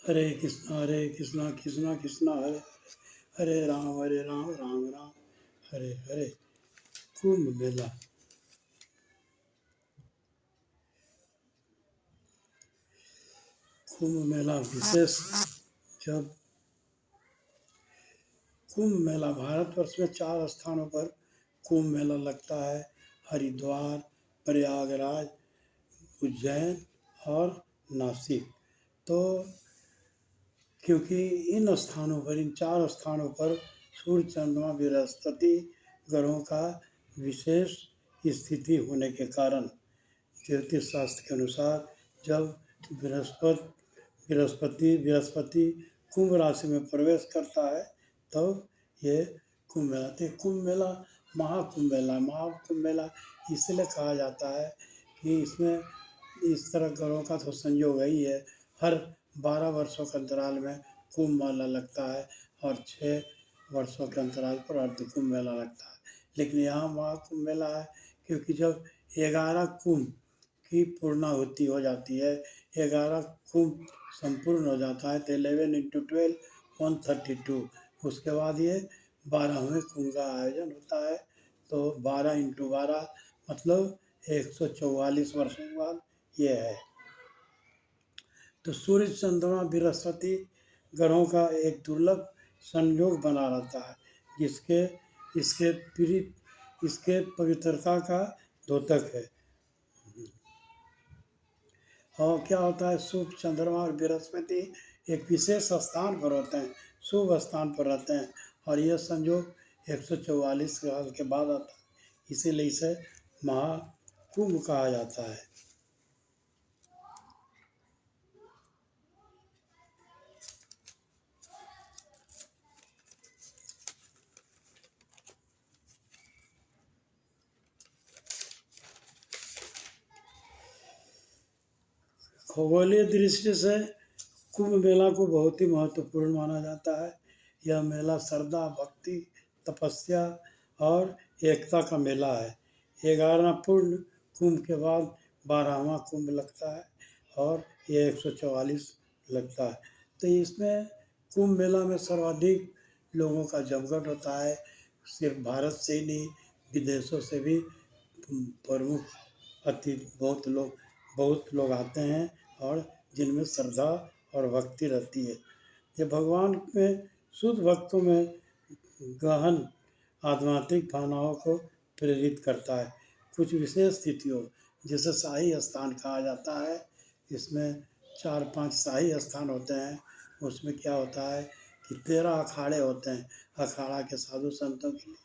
हरे कृष्णा कृष्णा कृष्णा हरे हरे, हरे राम राम राम हरे हरे। कुंभ मेला। कुंभ मेला विशेष। जब कुंभ मेला भारतवर्ष में 4 स्थानों पर कुंभ मेला लगता है: हरिद्वार, प्रयागराज, उज्जैन और नासिक। तो क्योंकि इन 4 स्थानों पर सूर्य, चंद्रमा, बृहस्पति ग्रहों का विशेष स्थिति होने के कारण ज्योतिष शास्त्र के अनुसार जब बृहस्पति कुंभ राशि में प्रवेश करता है तब ये कुंभ मेला। कुंभ मेला महाकुंभ मेला इसलिए कहा जाता है कि इसमें इस तरह ग्रहों का तो संयोग ही है। हर 12 वर्षों के अंतराल में कुंभ मेला लगता है और 6 वर्षों के अंतराल पर अर्ध कुंभ मेला लगता है। लेकिन यहाँ महाकुंभ मेला है क्योंकि जब 11 कुंभ की पूर्णाहुति हो जाती है, 11 कुंभ संपूर्ण हो जाता है तो 11 × 12 132। उसके बाद ये 12वें कुंभ का आयोजन होता है। तो 12 × 12 मतलब 144 वर्षों के बाद ये है। तो सूर्य, चंद्रमा, बृहस्पति ग्रहों का एक दुर्लभ संयोग बना रहता है जिसके इसके पवित्रता का द्योतक है। और क्या होता है, शुभ चंद्रमा और बृहस्पति एक विशेष स्थान पर होते हैं, शुभ स्थान पर रहते हैं और यह संयोग 144 साल के बाद आता है, इसीलिए इसे महाकुंभ कहा जाता है। खगोलीय दृष्टि से कुंभ मेला को बहुत ही महत्वपूर्ण माना जाता है। यह मेला श्रद्धा, भक्ति, तपस्या और एकता का मेला है। 11 पूर्ण कुंभ के बाद 12वां कुंभ लगता है और यह 144 लगता है। तो इसमें कुंभ मेला में सर्वाधिक लोगों का जमघट होता है। सिर्फ भारत से ही नहीं, विदेशों से भी प्रमुख अतिथि बहुत लोग आते हैं और जिनमें श्रद्धा और भक्ति रहती है। ये भगवान में शुद्ध भक्तों में गहन आध्यात्मिक भावनाओं को प्रेरित करता है। कुछ विशेष तिथियों जिसे शाही स्थान कहा जाता है, इसमें 4-5 शाही स्थान होते हैं। उसमें क्या होता है कि 13 अखाड़े होते हैं। अखाड़ा के साधु संतों के लिए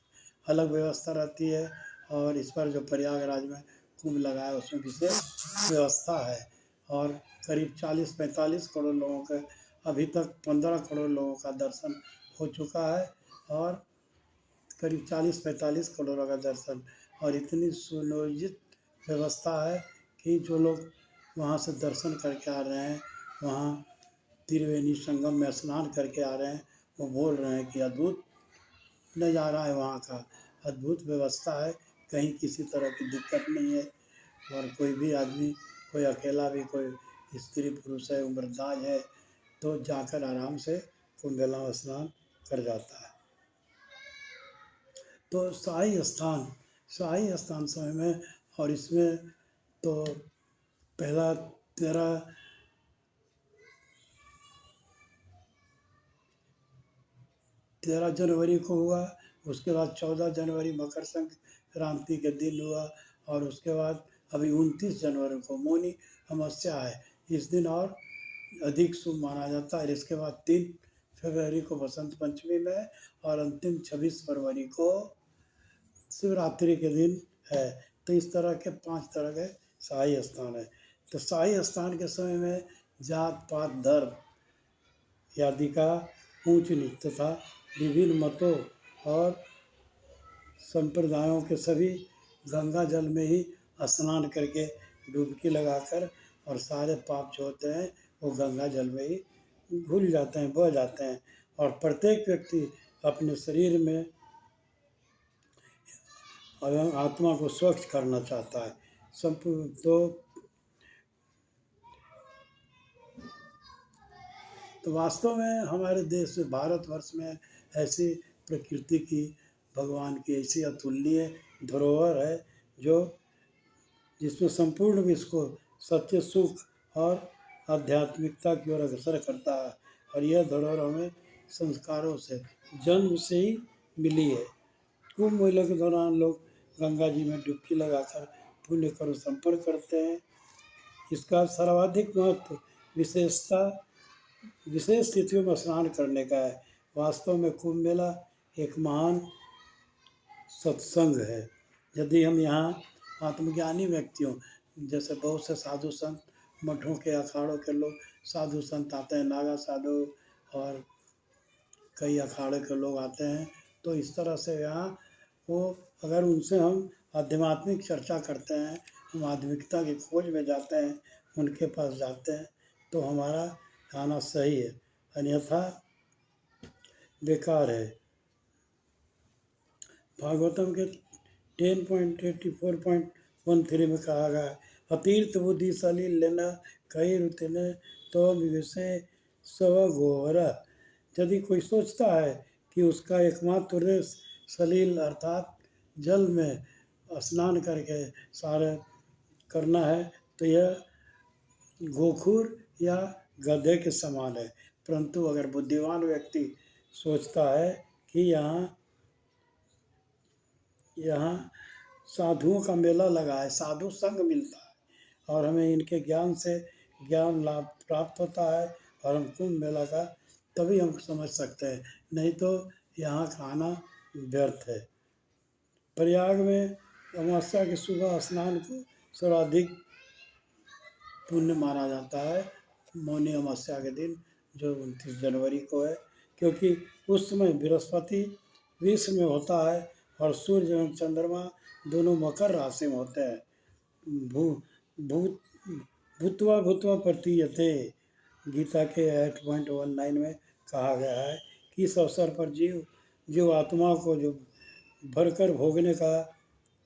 अलग व्यवस्था रहती है और इस पर जो प्रयागराज में कुंभ लगा है उसमें विशेष व्यवस्था है। और करीब 40-45 करोड़ लोगों के अभी तक 15 करोड़ लोगों का दर्शन हो चुका है और करीब 40-45 करोड़ का दर्शन। और इतनी सुनियोजित व्यवस्था है कि जो लोग वहाँ से दर्शन करके आ रहे हैं, वहाँ त्रिवेणी संगम में स्नान करके आ रहे हैं, वो बोल रहे हैं कि अद्भुत नज़ारा है, वहाँ का अद्भुत व्यवस्था है, कहीं किसी तरह की दिक्कत नहीं है। और कोई भी आदमी, कोई अकेला भी, कोई स्त्री पुरुष है, उम्रदाज है, तो जाकर आराम से कुंभ मेला में स्नान कर जाता है। तो शाही स्थान समय में, और इसमें तो पहला 13 जनवरी को हुआ, उसके बाद 14 जनवरी मकर संक्रांति के दिन हुआ और उसके बाद अभी 29 जनवरी को मौनी अमावस्या है, इस दिन और अधिक शुभ माना जाता है। इसके बाद 3 फरवरी को बसंत पंचमी में और अंतिम 26 फरवरी को शिवरात्रि के दिन है। तो इस तरह के 5 तरह के शाही स्थान है। तो शाही स्थान के समय में जात पात, धर्म आदि का ऊंच नीच तथा विभिन्न मतों और संप्रदायों के सभी गंगा जल में ही स्नान करके डुबकी लगाकर और सारे पाप जो होते हैं वो गंगा जल में ही घुल जाते हैं, बह जाते हैं। और प्रत्येक व्यक्ति अपने शरीर में आत्मा को स्वच्छ करना चाहता है। तो तो वास्तव में हमारे देश में भारतवर्ष में ऐसी प्रकृति की भगवान की ऐसी अतुलनीय धरोहर है जो जिसमें संपूर्ण विश्व को सत्य सुख और आध्यात्मिकता की ओर अग्रसर करता है। और यह धरोहर हमें संस्कारों से जन्म से ही मिली है। कुंभ मेले के दौरान लोग गंगा जी में डुबकी लगाकर पुण्य करो संपर्क करते हैं। इसका सर्वाधिक महत्व विशेष तिथियों में स्नान करने का है। वास्तव में कुंभ मेला एक महान सत्संग है। यदि हम यहाँ आत्मज्ञानी व्यक्तियों जैसे बहुत से साधु संत मठों के अखाड़ों के लोग साधु संत आते हैं, नागा साधु और कई अखाड़े के लोग आते हैं, तो इस तरह से यहाँ वो अगर उनसे हम आध्यात्मिक चर्चा करते हैं, हम आध्यात्मिकता की खोज में जाते हैं, उनके पास जाते हैं, तो हमारा आना सही है, अन्यथा बेकार है। भागवतम के 10.84.13 में कहा गया है, अतीर्थ बुद्धि सलील लेना कई रुतने तो विषय स्व गोवर। यदि कोई सोचता है कि उसका एकमात्र उद्देश्य सलील अर्थात जल में स्नान करके सारे करना है, तो यह गोखूर या गधे के समान है। परंतु अगर बुद्धिमान व्यक्ति सोचता है कि यहाँ साधुओं का मेला लगा है, साधु संग मिलता है और हमें इनके ज्ञान से ज्ञान लाभ प्राप्त होता है, और हम कुंभ मेला का तभी हम समझ सकते हैं, नहीं तो यहाँ का आना व्यर्थ है। प्रयाग में अमावस्या के सुबह स्नान को सर्वाधिक पुण्य माना जाता है, मौनी अमावस्या के दिन जो 29 जनवरी को है, क्योंकि उस समय बृहस्पति विश्व में होता है और सूर्य एवं चंद्रमा दोनों मकर राशि में होते हैं। भू भूत भूत्वा भूत्वा प्रतीयते गीता के 8.19 में कहा गया है कि इस अवसर पर जीव आत्मा को जो भरकर भोगने का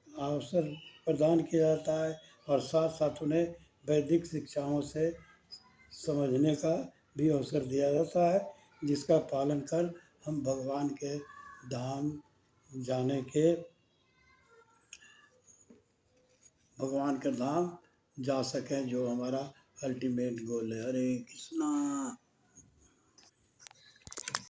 अवसर प्रदान किया जाता है और साथ साथ उन्हें वैदिक शिक्षाओं से समझने का भी अवसर दिया जाता है, जिसका पालन कर हम भगवान के धाम जाने के भगवान के धाम जा सकें, जो हमारा अल्टीमेट गोल है। हरे कृष्णा।